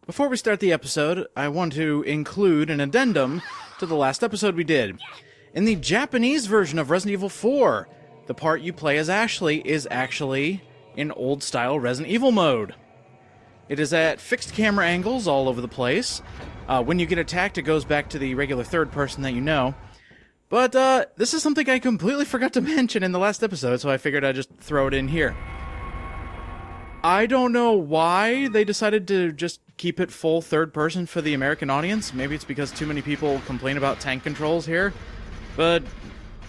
Before we start the episode, I want to include an addendum to the last episode we did. In the Japanese version of Resident Evil 4, the part you play as Ashley is actually in old-style Resident Evil mode. It is at fixed camera angles all over the place. When you get attacked, it goes back to the regular third person that you know. But this is something I completely forgot to mention in the last episode, so I figured I'd just throw it in here. I don't know why they decided to just keep it full third person for the American audience. Maybe it's because too many people complain about tank controls here. But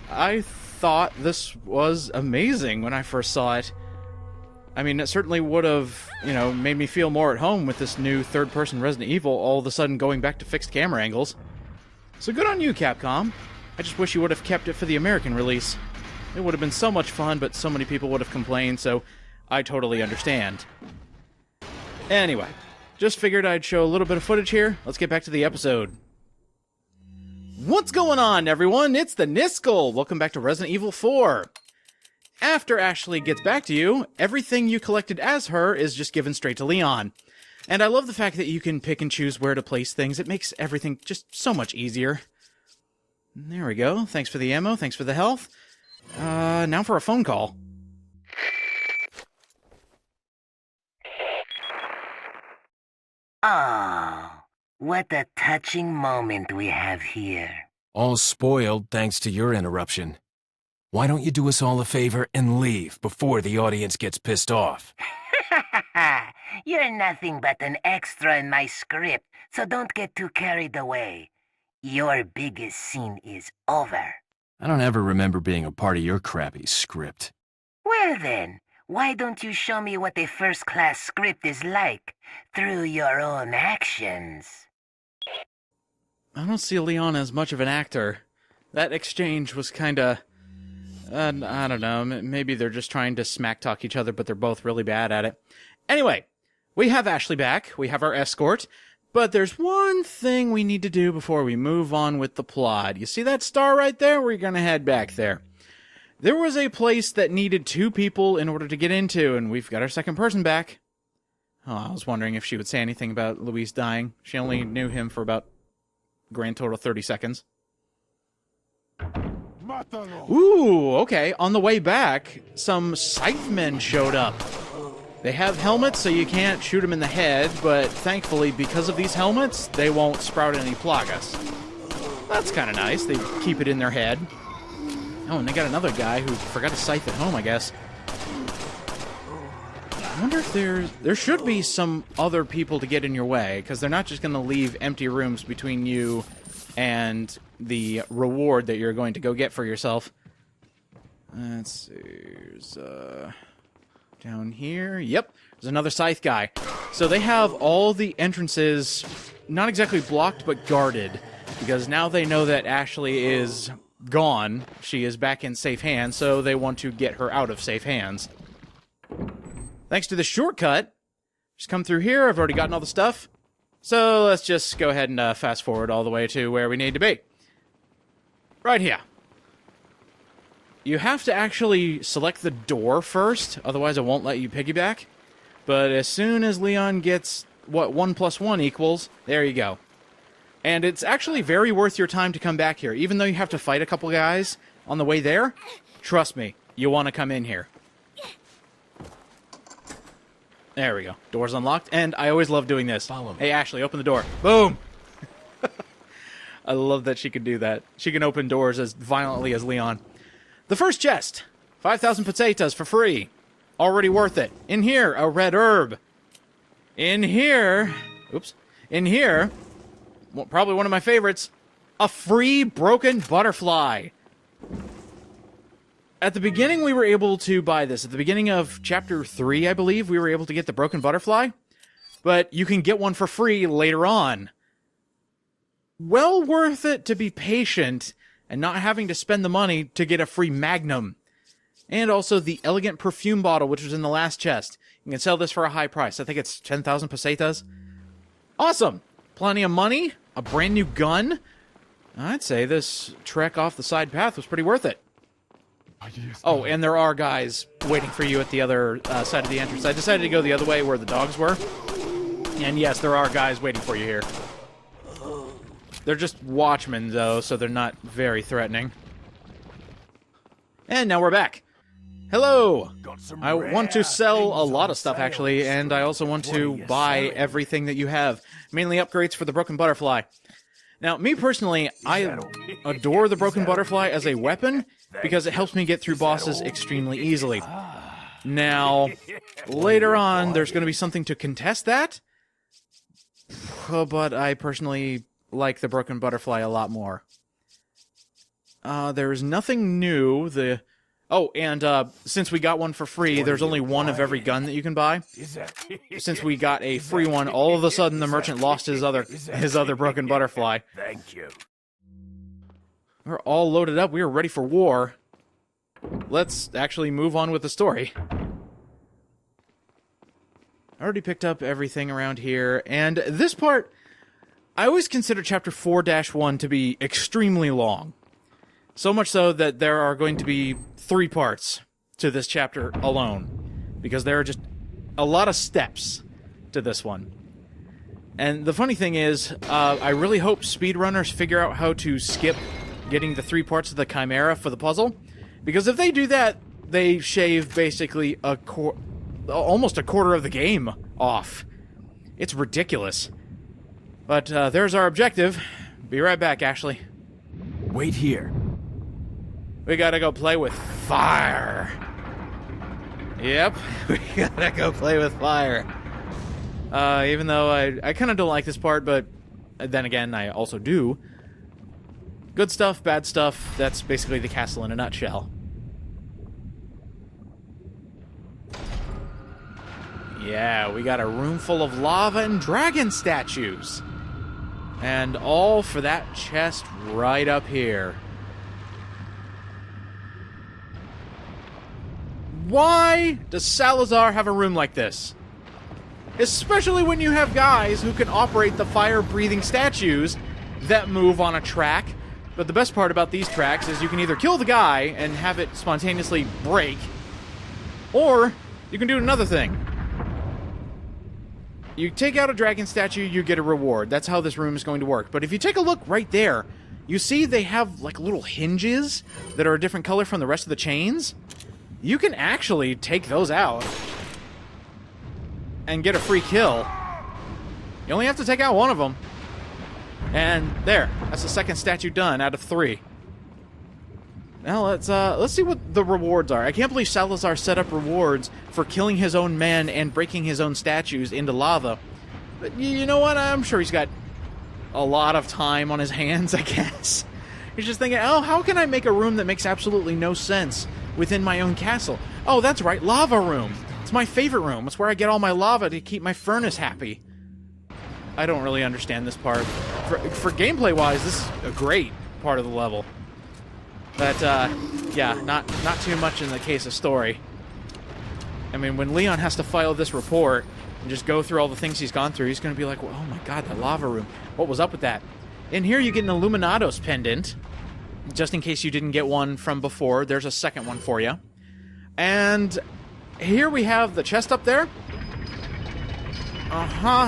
I thought this was amazing when I first saw it. I mean, it certainly would have, made me feel more at home with this new third-person Resident Evil all of a sudden going back to fixed camera angles. So good on you, Capcom. I just wish you would have kept it for the American release. It would have been so much fun, but so many people would have complained, so I totally understand. Anyway, just figured I'd show a little bit of footage here. Let's get back to the episode. What's going on, everyone? It's the Niskel! Welcome back to Resident Evil 4. After Ashley gets back to you, everything you collected as her is just given straight to Leon. And I love the fact that you can pick and choose where to place things. It makes everything just so much easier. There we go. Thanks for the ammo, thanks for the health. Now for a phone call. Oh, what a touching moment we have here. All spoiled thanks to your interruption. Why don't you do us all a favor and leave before the audience gets pissed off? You're nothing but an extra in my script, so don't get too carried away. Your biggest scene is over. I don't ever remember being a part of your crappy script. Well then, why don't you show me what a first-class script is like through your own actions? I don't see Leon as much of an actor. That exchange was kinda... I don't know, maybe they're just trying to smack-talk each other, but they're both really bad at it. Anyway, we have Ashley back, we have our escort, but there's one thing we need to do before we move on with the plot. You see that star right there? We're gonna head back there. There was a place that needed 2 people in order to get into, and we've got our second person back. Oh, I was wondering if she would say anything about Luis dying. She only knew him for about grand total 30 seconds. Ooh, okay. On the way back, some scythemen showed up. They have helmets, so you can't shoot them in the head, but thankfully, because of these helmets, they won't sprout any plagas. That's kind of nice. They keep it in their head. Oh, and they got another guy who forgot a scythe at home, I guess. I wonder if there should be some other people to get in your way, because they're not just going to leave empty rooms between you and the reward that you're going to go get for yourself. Let's see. There's, down here. Yep, there's another scythe guy. So they have all the entrances not exactly blocked, but guarded. Because now they know that Ashley is gone. She is back in safe hands, so they want to get her out of safe hands. Thanks to the shortcut, just come through here. I've already gotten all the stuff. So let's just go ahead and fast forward all the way to where we need to be. Right here. You have to actually select the door first, otherwise it won't let you piggyback. But as soon as Leon gets what 1 + 1 equals, there you go. And it's actually very worth your time to come back here. Even though you have to fight a couple guys on the way there, trust me, you want to come in here. There we go. Door's unlocked, and I always love doing this. Follow me. Hey, Ashley, open the door. Boom! I love that she can do that. She can open doors as violently as Leon. The first chest. 5,000 potatoes for free. Already worth it. In here, a red herb. In here... Oops. In here... Well, probably one of my favorites. A free broken butterfly. At the beginning, we were able to buy this. At the beginning of Chapter 3, I believe, we were able to get the broken butterfly. But you can get one for free later on. Well worth it to be patient and not having to spend the money to get a free magnum. And also the elegant perfume bottle, which was in the last chest. You can sell this for a high price. I think it's 10,000 pesetas. Awesome. Plenty of money. A brand new gun. I'd say this trek off the side path was pretty worth it. Oh, and there are guys waiting for you at the other side of the entrance. I decided to go the other way where the dogs were. And yes, there are guys waiting for you here. They're just watchmen, though, so they're not very threatening. And now we're back. Hello! I want to sell a lot of stuff, actually, and I also want to buy everything that you have. Mainly upgrades for the Broken Butterfly. Now, me personally, I adore the Broken Butterfly as a weapon because it helps me get through bosses extremely easily. Now, later on, there's going to be something to contest that, but I personally like the Broken Butterfly a lot more. There is nothing new. Oh, and since we got one for free, there's only one of every gun that you can buy. Since we got a free one, all of a sudden the merchant lost his other Broken Butterfly. Thank you. We're all loaded up. We are ready for war. Let's actually move on with the story. I already picked up everything around here, and this part, I always consider Chapter 4-1 to be extremely long. So much so that there are going to be 3 parts to this chapter alone, because there are just a lot of steps to this one. And the funny thing is, I really hope speedrunners figure out how to skip getting the 3 parts of the Chimera for the puzzle, because if they do that, they shave basically almost a quarter of the game off. It's ridiculous. But there's our objective. Be right back, Ashley. Wait here. We gotta go play with fire. Yep, we gotta go play with fire. Even though I kind of don't like this part, but then again, I also do. Good stuff, bad stuff, that's basically the castle in a nutshell. Yeah, we got a room full of lava and dragon statues. And all for that chest right up here. Why does Salazar have a room like this? Especially when you have guys who can operate the fire-breathing statues that move on a track. But the best part about these tracks is you can either kill the guy and have it spontaneously break, or you can do another thing. You take out a dragon statue, you get a reward. That's how this room is going to work. But if you take a look right there, you see they have like little hinges that are a different color from the rest of the chains. You can actually take those out and get a free kill. You only have to take out one of them. And there, that's the second statue done out of 3. Now let's see what the rewards are. I can't believe Salazar set up rewards for killing his own men and breaking his own statues into lava. But you know what? I'm sure he's got a lot of time on his hands, I guess. He's just thinking, oh, how can I make a room that makes absolutely no sense within my own castle? Oh, that's right, lava room. It's my favorite room. It's where I get all my lava to keep my furnace happy. I don't really understand this part. For gameplay-wise, this is a great part of the level. But, yeah, not too much in the case of story. I mean, when Leon has to file this report and just go through all the things he's gone through, he's going to be like, oh my god, that lava room. What was up with that? In here, you get an Illuminados pendant. Just in case you didn't get one from before, there's a second one for you. And here we have the chest up there.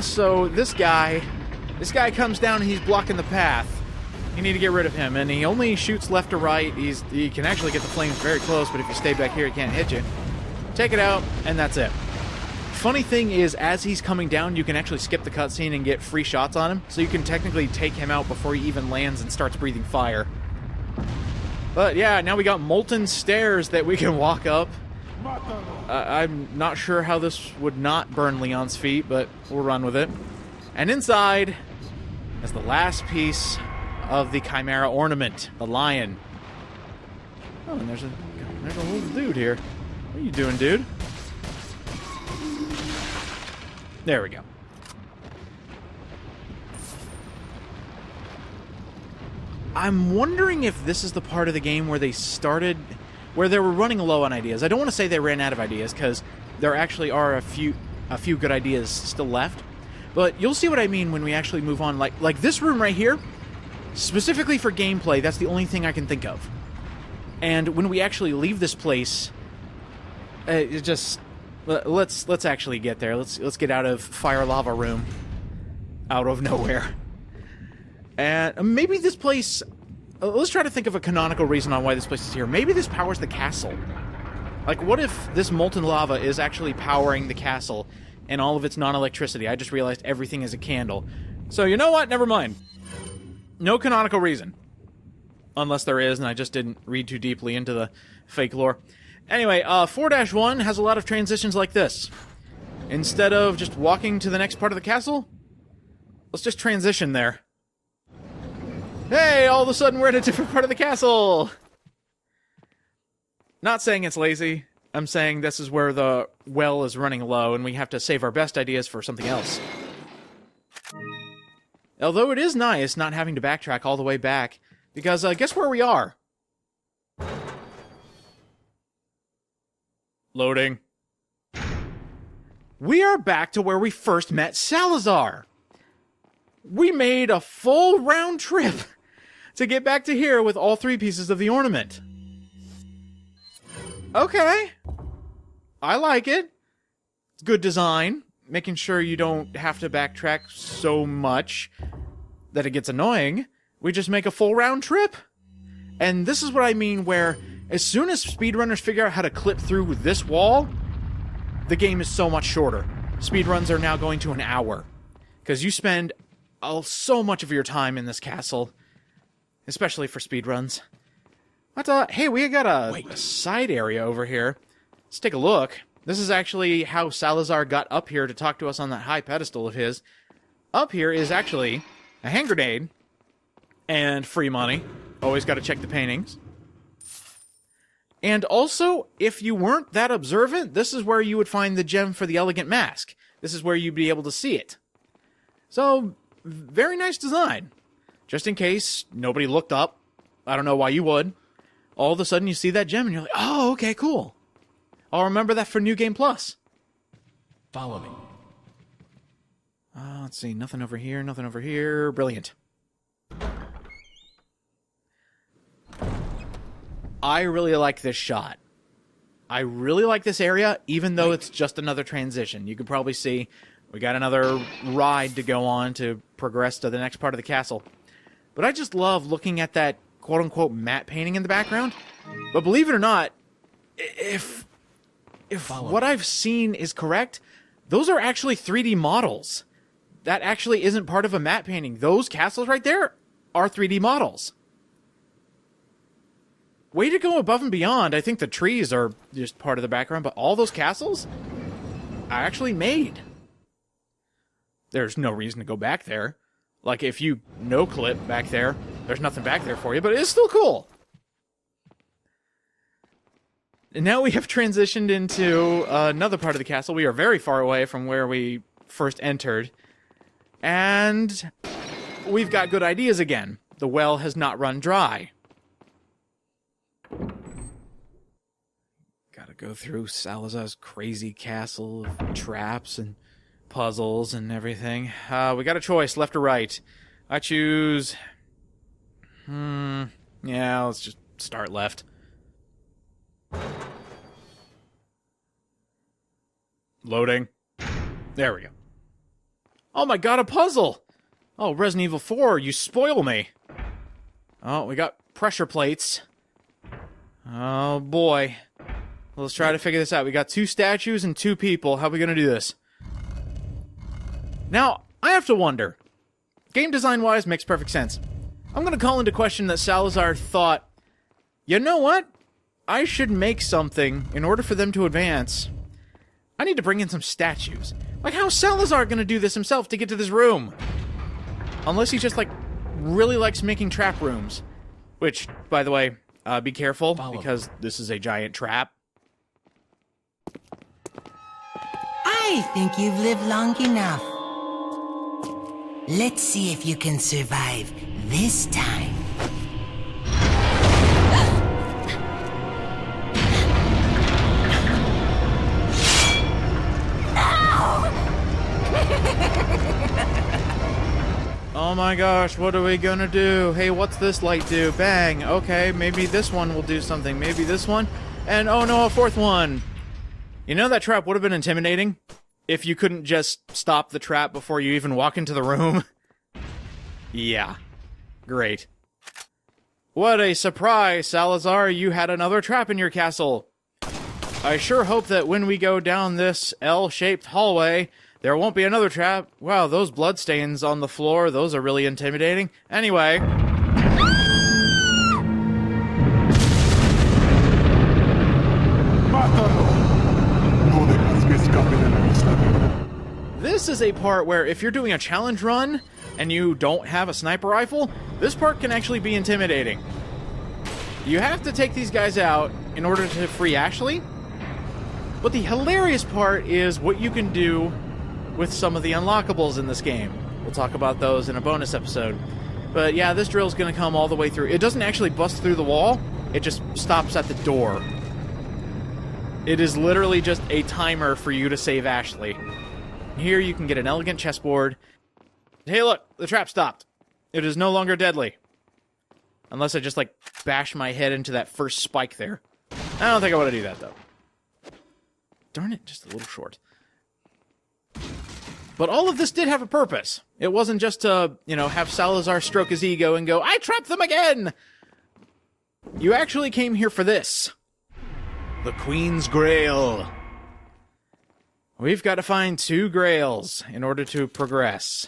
So this guy comes down and he's blocking the path. You need to get rid of him, and he only shoots left or right. He can actually get the flames very close, but if you stay back here, he can't hit you. Take it out, and that's it. Funny thing is, as he's coming down, you can actually skip the cutscene and get free shots on him, so you can technically take him out before he even lands and starts breathing fire. But yeah, now we got molten stairs that we can walk up. I'm not sure how this would not burn Leon's feet, but we'll run with it. And inside is the last piece of the Chimera ornament, the lion. Oh, and there's a little dude here. What are you doing, dude? There we go. I'm wondering if this is the part of the game where they were running low on ideas. I don't want to say they ran out of ideas, because there actually are a few good ideas still left. But you'll see what I mean when we actually move on. Like this room right here, specifically for gameplay, that's the only thing I can think of. And when we actually leave this place, Let's actually get there. Let's get out of fire lava room. Out of nowhere. And maybe this place... let's try to think of a canonical reason on why this place is here. Maybe this powers the castle. Like, what if this molten lava is actually powering the castle and all of its non-electricity? I just realized everything is a candle. So, you know what? Never mind. No canonical reason. Unless there is, and I just didn't read too deeply into the fake lore. Anyway, 4-1 has a lot of transitions like this. Instead of just walking to the next part of the castle, let's just transition there. Hey, all of a sudden we're in a different part of the castle! Not saying it's lazy. I'm saying this is where the well is running low, and we have to save our best ideas for something else. Although it is nice not having to backtrack all the way back, because guess where we are? Loading. We are back to where we first met Salazar. We made a full round trip to get back to here with all 3 pieces of the ornament. Okay. I like it. It's good design. Making sure you don't have to backtrack so much that it gets annoying. We just make a full round trip. And this is what I mean where as soon as speedrunners figure out how to clip through this wall, the game is so much shorter. Speedruns are now going to an hour. Because you spend so much of your time in this castle. Especially for speedruns. But, hey, we got a side area over here. Let's take a look. This is actually how Salazar got up here to talk to us on that high pedestal of his. Up here is actually a hand grenade. And free money. Always got to check the paintings. And also, if you weren't that observant, this is where you would find the gem for the elegant mask. This is where you'd be able to see it. So, very nice design. Just in case nobody looked up. I don't know why you would. All of a sudden you see that gem and you're like, oh, okay, cool. I'll remember that for New Game Plus. Follow me. Let's see, nothing over here, nothing over here. Brilliant. I really like this shot. I really like this area, even though it's just another transition. You can probably see we got another ride to go on to progress to the next part of the castle. But I just love looking at that quote-unquote matte painting in the background. But believe it or not, if what I've seen is correct, those are actually 3D models. That actually isn't part of a matte painting. Those castles right there are 3D models. Way to go above and beyond. I think the trees are just part of the background, but all those castles are actually made. There's no reason to go back there. Like, if you no-clip back there, there's nothing back there for you, but it's still cool. And now we have transitioned into another part of the castle. We are very far away from where we first entered. And we've got good ideas again. The well has not run dry. Gotta go through Salazar's crazy castle of traps and puzzles and everything. We got a choice, left or right. I choose... yeah, let's just start left. Loading. There we go. Oh my god, a puzzle! Oh, Resident Evil 4, you spoil me. Oh, we got pressure plates. Oh boy. Let's try to figure this out. We got 2 statues and 2 people. How are we gonna do this? Now, I have to wonder. Game design-wise, makes perfect sense. I'm gonna call into question that Salazar thought, you know what? I should make something in order for them to advance. I need to bring in some statues. Like, how's Salazar gonna do this himself to get to this room? Unless he just, like, really likes making trap rooms. Which, by the way, be careful, because this is a giant trap. I think you've lived long enough. Let's see if you can survive this time. Oh my gosh, what are we gonna do? Hey, what's this light do? Bang. Okay, maybe this one will do something. Maybe this one. And oh no, a 4th one. You know that trap would have been intimidating if you couldn't just stop the trap before you even walk into the room. Yeah. Great. What a surprise, Salazar. You had another trap in your castle. I sure hope that when we go down this L-shaped hallway, there won't be another trap. Wow, those bloodstains on the floor, those are really intimidating. Anyway. This is a part where if you're doing a challenge run and you don't have a sniper rifle, this part can actually be intimidating. You have to take these guys out in order to free Ashley. But the hilarious part is what you can do with some of the unlockables in this game. We'll talk about those in a bonus episode. But yeah, this drill's going to come all the way through. It doesn't actually bust through the wall. It just stops at the door. It is literally just a timer for you to save Ashley. Here you can get an elegant chessboard. Hey look, the trap stopped. It is no longer deadly. Unless I just, like, bash my head into that first spike there. I don't think I want to do that, though. Darn it, just a little short. But all of this did have a purpose. It wasn't just to, have Salazar stroke his ego and go, I trapped them again! You actually came here for this. The Queen's Grail. We've got to find 2 grails in order to progress.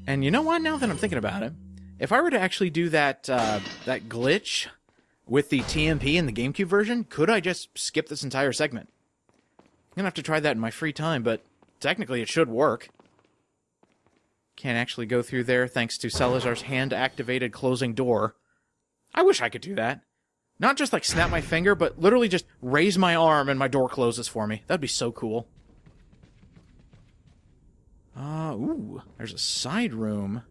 And you know what, now that I'm thinking about it, if I were to actually do that glitch with the TMP in the GameCube version, could I just skip this entire segment? I'm gonna have to try that in my free time, but technically it should work. Can't actually go through there thanks to Salazar's hand-activated closing door. I wish I could do that. Not just like snap my finger, but literally just raise my arm and my door closes for me. That'd be so cool. Ooh, there's a side room.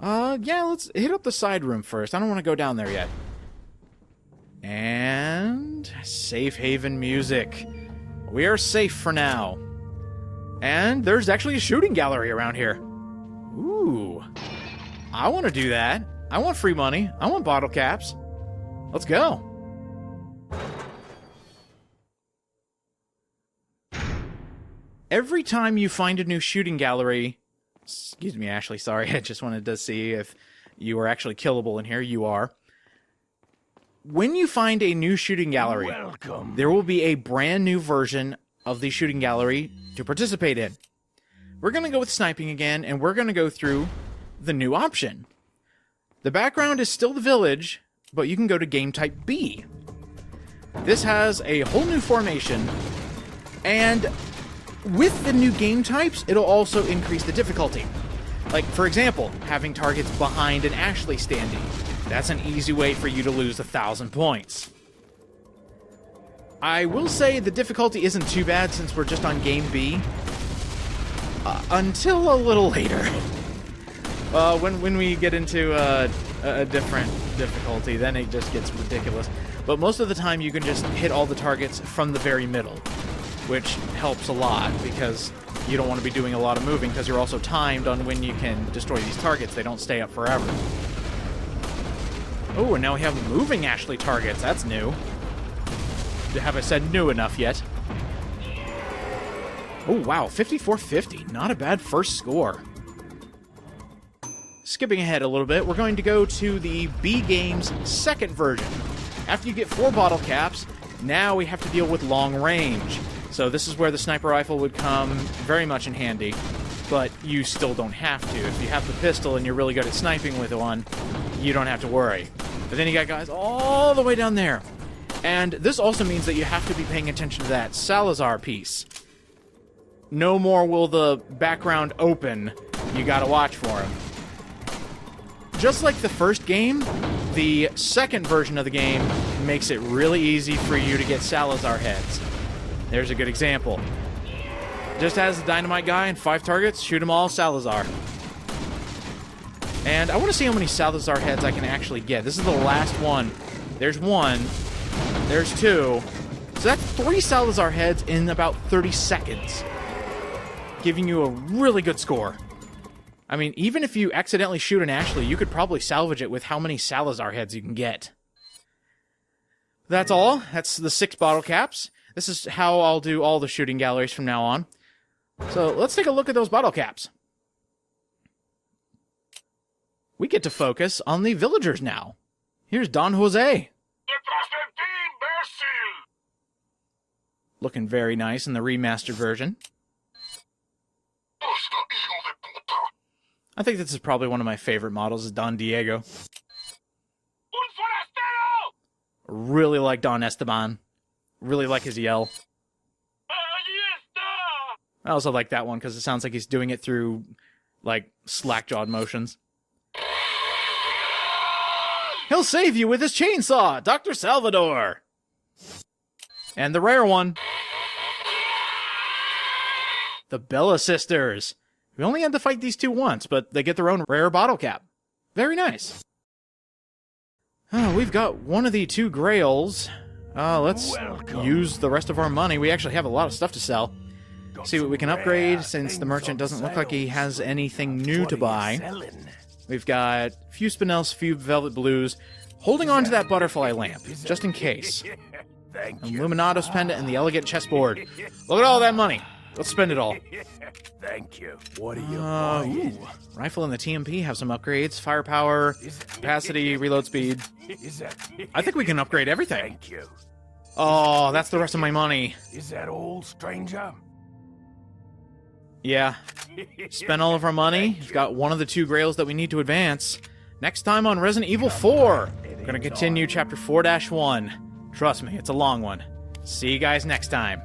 Yeah, let's hit up the side room first. I don't want to go down there yet. And safe haven music. We are safe for now. And there's actually a shooting gallery around here. Ooh. I want to do that. I want free money. I want bottle caps. Let's go. Every time you find a new shooting gallery... Excuse me, Ashley, sorry. I just wanted to see if you were actually killable in here. You are. When you find a new shooting gallery, there will be a brand new version of the shooting gallery to participate in. We're going to go with sniping again, and we're going to go through the new option. The background is still the village, but you can go to game type B. This has a whole new formation, and with the new game types, it'll also increase the difficulty. Like, for example, having targets behind an Ashley standing. That's an easy way for you to lose 1,000 points. I will say the difficulty isn't too bad since we're just on game B. Until a little later. When we get into a different difficulty, then it just gets ridiculous. But most of the time you can just hit all the targets from the very middle, which helps a lot because you don't want to be doing a lot of moving because you're also timed on when you can destroy these targets. They don't stay up forever. Oh, and now we have moving Ashley targets. That's new. Have I said new enough yet? Oh, wow. 54-50. Not a bad first score. Skipping ahead a little bit, we're going to go to the B game's second version. After you get 4 bottle caps, now we have to deal with long range. So this is where the sniper rifle would come very much in handy, but you still don't have to. If you have the pistol and you're really good at sniping with one, you don't have to worry. But then you got guys all the way down there. And this also means that you have to be paying attention to that Salazar piece. No more will the background open. You gotta watch for him. Just like the first game, the second version of the game makes it really easy for you to get Salazar heads. There's a good example. Just has the dynamite guy and 5 targets, shoot them all, Salazar. And I want to see how many Salazar heads I can actually get. This is the last one. There's 1. There's 2. So that's 3 Salazar heads in about 30 seconds. Giving you a really good score. I mean, even if you accidentally shoot an Ashley, you could probably salvage it with how many Salazar heads you can get. That's all. That's the 6 bottle caps. This is how I'll do all the shooting galleries from now on. So let's take a look at those bottle caps. We get to focus on the villagers now. Here's Don Jose. Looking very nice in the remastered version. I think this is probably one of my favorite models, is Don Diego. Really like Don Esteban. Really like his yell. I also like that one because it sounds like he's doing it through, like, slack-jawed motions. He'll save you with his chainsaw, Dr. Salvador! And the rare one. The Bella Sisters. We only had to fight these two once, but they get their own rare bottle cap. Very nice. Oh, we've got one of the two grails. Let's use the rest of our money. We actually have a lot of stuff to sell. See what we can upgrade, since the merchant doesn't look like he has anything new to buy. We've got a few Spinels, a few Velvet Blues. Holding on to that butterfly lamp, just in case. Illuminatus pendant and the elegant chessboard. Look at all that money. Let's spend it all. Thank you. What are you Rifle and the TMP have some upgrades. Firepower, capacity, reload speed. I think we can upgrade everything. Thank you. Oh, that's the rest of my money. Is that all, stranger? Yeah. Spent all of our money. We've got one of the two grails that we need to advance. Next time on Resident Evil 4, we're going to continue Chapter 4-1. Trust me, it's a long one. See you guys next time.